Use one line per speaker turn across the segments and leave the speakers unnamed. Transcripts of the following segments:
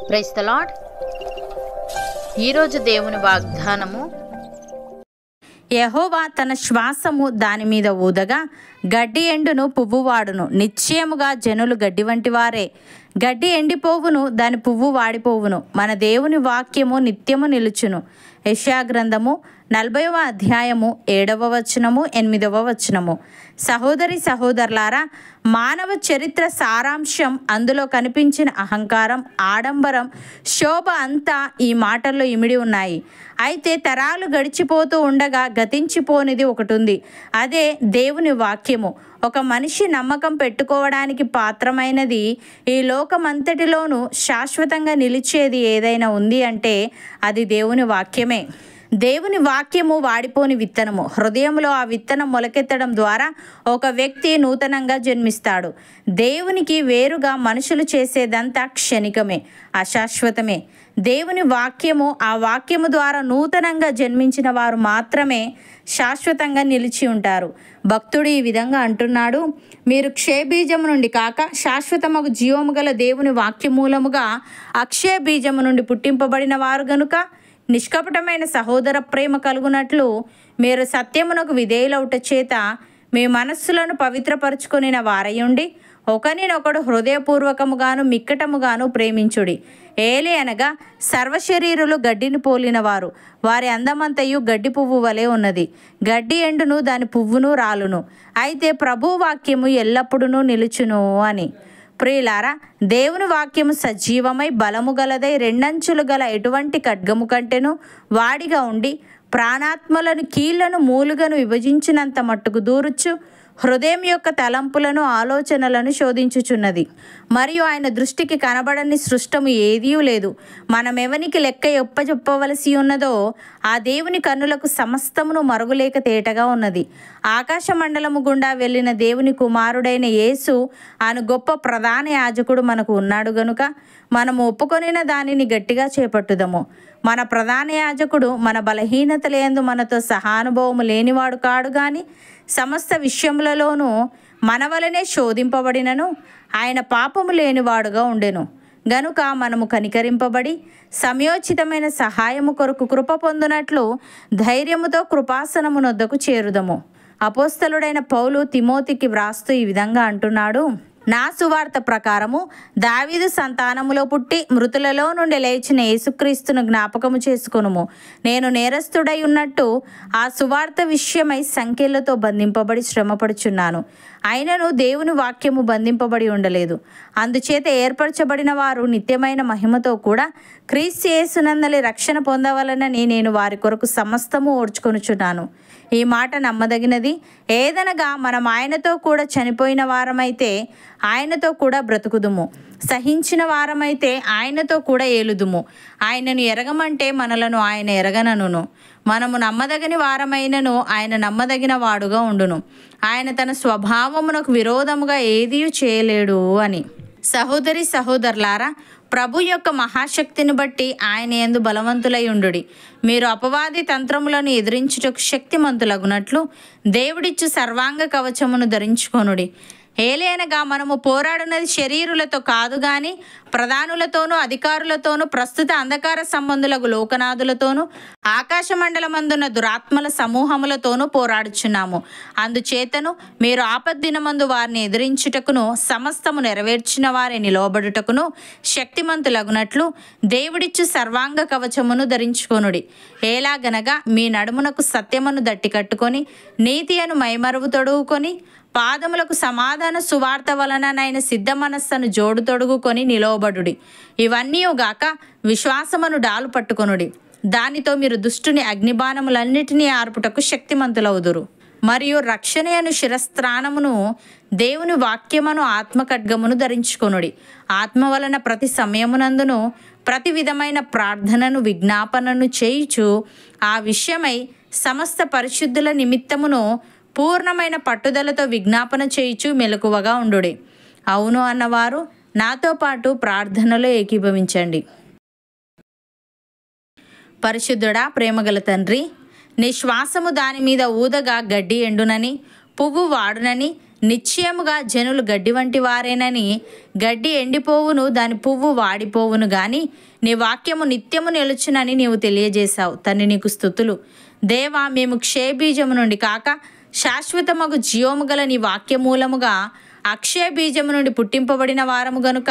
Praise the lord. ఈరోజు దేవుని వాగ్దానము,
యెహోవా తన శ్వాసము దాని మీద ఊదగా గడ్డి ఎండును, పువ్వు వాడును. నిశ్చయముగా జనులు గడ్డి వంటి వారే. గడ్డి ఎండిపోవును, దాని పువ్వు వాడిపోవును. మన దేవుని వాక్యము నిత్యము నిలుచును. యెషయా గ్రంథము 40వ అధ్యాయము 7వ వచనము 8వ వచనము. సహోదరి సహోదరులారా, మానవ చరిత్ర సారాంశం, అందులో కనిపించిన అహంకారం, ఆడంబరం, శోభ అంతా ఈ మాటల్లో ఇమిడి ఉన్నాయి. అయితే తరాలు గడిచిపోతూ ఉండగా గతించిపోనిది ఒకటి ఉంది. అదే దేవుని వాక్యము. ఒక మనిషి నమ్మకం పెట్టుకోవడానికి పాత్రమైనది, ఈ లోకమంతటిలోనూ శాశ్వతంగా నిలిచేది ఏదైనా ఉంది అంటే అది దేవుని వాక్యమే. దేవుని వాక్యము వాడిపోని విత్తనము. హృదయంలో ఆ విత్తనం మొలకెత్తడం ద్వారా ఒక వ్యక్తి నూతనంగా జన్మిస్తాడు. దేవునికి వేరుగా మనుషులు చేసేదంతా క్షణికమే, అశాశ్వతమే. దేవుని వాక్యము, ఆ వాక్యము ద్వారా నూతనంగా జన్మించిన వారు మాత్రమే శాశ్వతంగా నిలిచి ఉంటారు. భక్తుడు ఈ విధంగా అంటున్నాడు, మీరు క్షయబీజము నుండి కాక శాశ్వతమగు జీవము గల దేవుని వాక్యమూలముగా అక్షయ బీజము నుండి పుట్టింపబడిన వారు గనుక నిష్కపటమైన సహోదర ప్రేమ కలుగునట్లు మీరు సత్యమునకు విధేయులవుట చేత మీ మనస్సులను పవిత్రపరుచుకొనిన వారయుండి ఒకరినొకడు హృదయపూర్వకముగాను మిక్కటముగాను ప్రేమించుడి. ఏలి అనగా సర్వశరీరులు గడ్డిని పోలిన వారు. వారి అందమంతయు గడ్డి పువ్వు వలె ఉన్నది. గడ్డి ఎండును, దాని పువ్వును రాలును. అయితే ప్రభు వాక్యము ఎల్లప్పుడూ నిలుచును అని. ప్రియులారా, దేవుని వాక్యము సజీవమై బలము గలదై రెండంచులు గల ఎటువంటి ఖడ్గము కంటెను వాడిగా ఉండి ప్రాణాత్మలను కీళ్లను మూలుగను విభజించినంత మట్టుకు దూరుచు హృదయం యొక్క తలంపులను ఆలోచనలను శోధించుచున్నది. మరియు ఆయన దృష్టికి కనబడని సృష్టము ఏదీ లేదు. మనమెవనికి లెక్క ఒప్పజెప్పవలసి ఉన్నదో ఆ దేవుని కన్నులకు సమస్తమును మరుగులేక తేటగా ఉన్నది. ఆకాశ మండలము గుండా వెళ్ళిన దేవుని కుమారుడైన యేసు అను గొప్ప ప్రధాన యాజకుడు మనకు ఉన్నాడు గనుక మనము ఒప్పుకొనిన దానిని గట్టిగా చేపట్టుదము. మన ప్రధాన యాజకుడు మన బలహీనతలందు మనతో సహానుభవము లేనివాడు కాడు గాని సమస్త విషయములలోనూ మన వలనే శోధింపబడినను ఆయన పాపము లేనివాడుగా ఉండెను. గనుక మనము కనికరింపబడి సమయోచితమైన సహాయము కొరకు కృప పొందునట్లు ధైర్యముతో కృపాసనము నొద్దకు చేరుదము. అపోస్తలుడైన పౌలు తిమోతికి వ్రాస్తూ ఈ విధంగా అంటున్నాడు, నా సువార్త ప్రకారము దావీదు సంతానములో పుట్టి మృతులలో నుండి లేచిన యేసుక్రీస్తును జ్ఞాపకము చేసుకొనుము. నేను నేరస్తుడై ఉన్నట్టు ఆ సువార్త విషయమై సంఖ్యలతో బంధింపబడి శ్రమపడుచున్నాను. అయినను దేవుని వాక్యము బంధింపబడి ఉండలేదు. అందుచేత ఏర్పరచబడిన వారు నిత్యమైన మహిమతో కూడా క్రీస్తు యేసునందలి రక్షణ పొందవలనని నేను వారి కొరకు సమస్తము ఓర్చుకొనుచున్నాను. ఈ మాట నమ్మదగినది. ఏదనగా మనం ఆయనతో కూడా చనిపోయిన వారమైతే ఆయనతో కూడా బ్రతుకుదుము, సహించిన వారమైతే ఆయనతో కూడా ఏలుదుము. ఆయనను ఎరగమంటే మనలను ఆయన ఎరగనను. మనము నమ్మదగని వారమైనను ఆయన నమ్మదగిన వాడుగా ఉండును. ఆయన తన స్వభావమునకు విరోధముగా ఏదీ చేయలేడు అని. సహోదరి సహోదరులారా, ప్రభు యొక్క మహాశక్తిని బట్టి ఆయన యందు బలవంతులై ఉండుడి. మీరు అపవాది తంత్రములను ఎదిరించుటకు శక్తిమంతులగునట్లు దేవుడిచ్చు సర్వాంగ కవచమును ధరించుకొనుడి. ఏలైనగా మనము పోరాడున్నది శరీరులతో కాదు గాని ప్రధానులతోనూ అధికారులతోనూ ప్రస్తుత అంధకార సంబంధులకు లోకనాథులతోనూ ఆకాశ మండలమందున్న దురాత్మల సమూహములతోనూ పోరాడుచున్నాము. అందుచేతను మీరు ఆపద్దినమందు వారిని ఎదిరించుటకును సమస్తము నెరవేర్చిన వారే నిలవబడుటకును శక్తిమంతులగునట్లు దేవుడిచ్చు సర్వాంగ కవచమును ధరించుకొనుడి. ఏలాగనగా మీ నడుమునకు సత్యమును దట్టి కట్టుకొని నీతి అను మైమరువు తొడుగుకొని పాదములకు సమాధాన సువార్త వలననైన సిద్ధ మనస్సును జోడు తొడుగుకొని నిలవబడుడి. ఇవన్నీయుగాక విశ్వాసమును డాలు పట్టుకొనుడి. దానితో మీరు దుష్టుని అగ్నిబాణములన్నిటినీ ఆర్పుటకు శక్తిమంతులవుదురు. మరియు రక్షణయను శిరస్త్రాణమును దేవుని వాక్యమును ఆత్మఖడ్గమును ధరించుకొనుడి. ఆత్మ వలన ప్రతి సమయమునందును ప్రతి విధమైన ప్రార్థనను విజ్ఞాపనను చేయుచు ఆ విషయమై సమస్త పరిశుద్ధుల నిమిత్తమును పూర్ణమైన పట్టుదలతో విజ్ఞాపన చేయుచు మెలకువగా ఉండుడి. అవును అన్నవారు నాతో పాటు ప్రార్థనలో ఏకీభవించండి. పరిశుద్ధుడా, ప్రేమగల తండ్రి, నీ శ్వాసము దాని మీద ఊదగా గడ్డి ఎండునని పువ్వు వాడునని నిశ్చయముగా జనులు గడ్డి వంటి వారేనని. గడ్డి ఎండిపోవును, దాని పువ్వు వాడిపోవును గాని నీ వాక్యము నిత్యము నిలుచునని నీవు తెలియజేశావు. తండ్రి నీకు స్తుతులు. దేవా, మేము క్షయబీజము నుండి కాక శాశ్వతమగు జీవము గల నీ వాక్యమూలముగా అక్షయ బీజము నుండి పుట్టింపబడిన వారము గనుక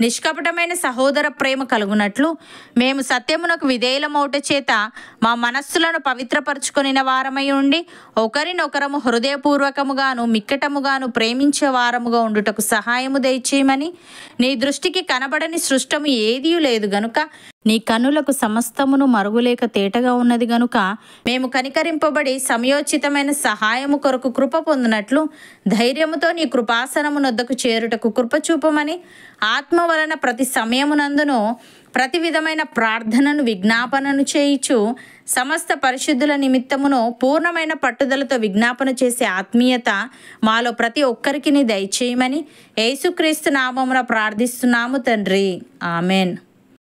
నిష్కపటమైన సహోదర ప్రేమ కలుగునట్లు మేము సత్యమునకు విధేయులమౌట చేత మా మనస్సులను పవిత్రపరచుకొనిన వారమై ఉండి ఒకరినొకరము హృదయపూర్వకముగాను మిక్కటముగాను ప్రేమించే వారముగా ఉండుటకు సహాయము దయచేయమని. నీ దృష్టికి కనబడని సృష్టము ఏదీ లేదు గనుక నీ కన్నులకు సమస్తమును మరుగులేక తేటగా ఉన్నది గనుక మేము కనికరింపబడి సమయోచితమైన సహాయము కొరకు కృప పొందినట్లు ధైర్యముతో నీ కృపాసనము నొద్దకు చేరుటకు కృప చూపమని. ఆత్మ వలన ప్రతి సమయమునందును ప్రతి విధమైన ప్రార్థనను విజ్ఞాపనను చేయిచు సమస్త పరిశుద్ధుల నిమిత్తమును పూర్ణమైన పట్టుదలతో విజ్ఞాపన చేసే ఆత్మీయత మాలో ప్రతి ఒక్కరికి దయచేయమని యేసుక్రీస్తు నామమున ప్రార్థిస్తున్నాము తండ్రి. ఆమెన్.